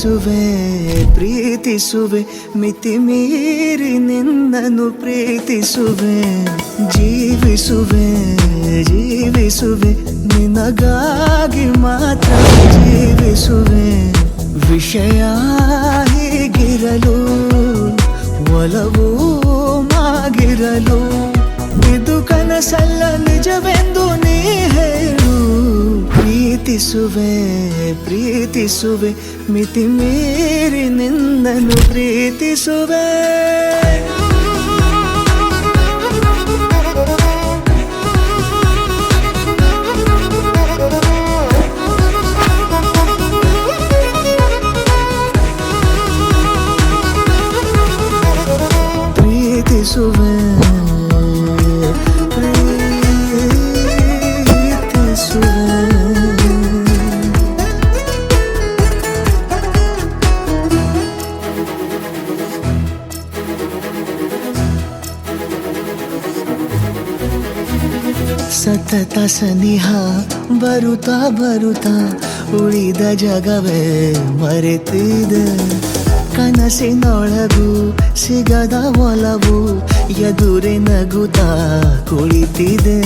ಪ್ರೀತಿಸುವೆ ಪ್ರೀತಿಸುವೆ ಮಿತಿ ಮೀರಿ ನಿನ್ನನ್ನು ಪ್ರೀತಿಸುವೆ ಜೀವಿಸುವೆ ಜೀವಿಸುವೆ ನಿನಗಾಗಿ ಮಾತ್ರ ಜೀವಿಸುವೆ ವಿಷಯ ಹೀಗಿರಲು ಒಲವು ಮಾಗಿರಲು ಇದು ಕನಸಲ್ಲ ನಿಜವೆಂದು ನೀ ಹೇಳು ಪ್ರೀತಿಸುವೆ ಪ್ರೀತಿಸುವೆ ಮಿತಿ ಮೀರಿ ನಿನ್ನನ್ನು ಪ್ರೀತಿಸುವೆ ಪ್ರೀತಿಸುವೆ ಸತತ ಸನಿಹ ಬರುತ್ತಾ ಬರುತ್ತಾ ಉಳಿದ ಜಗವೇ ಮರೆತಿದೆ ಕನಸಿನೊಳಗೂ ಸಿಗದ ಒಲವು ಎದುರೆ ನಗುತ್ತಾ ಕುಳಿತಿದೆ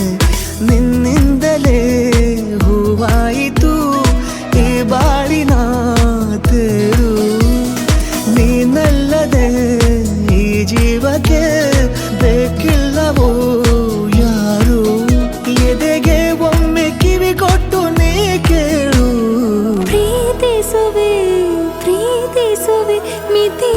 ನಿನ್ನಿಂದಲೇ ಹೂವಾಯಿತು ಈ ಬಾಳಿನ ತೇರು ನೀನಲ್ಲದೆ ಈ ಜೀವಕ್ಕೆ ಬೇಕಿಲ್ಲವೋ ಯಾರು ಎದೆಗೆ ಒಮ್ಮೆ ಕಿವಿ ಕೊಟ್ಟು ನೀ ಕೇಳು ಪ್ರೀತಿಸುವೆ ಪ್ರೀತಿಸುವೆ ಮಿತಿ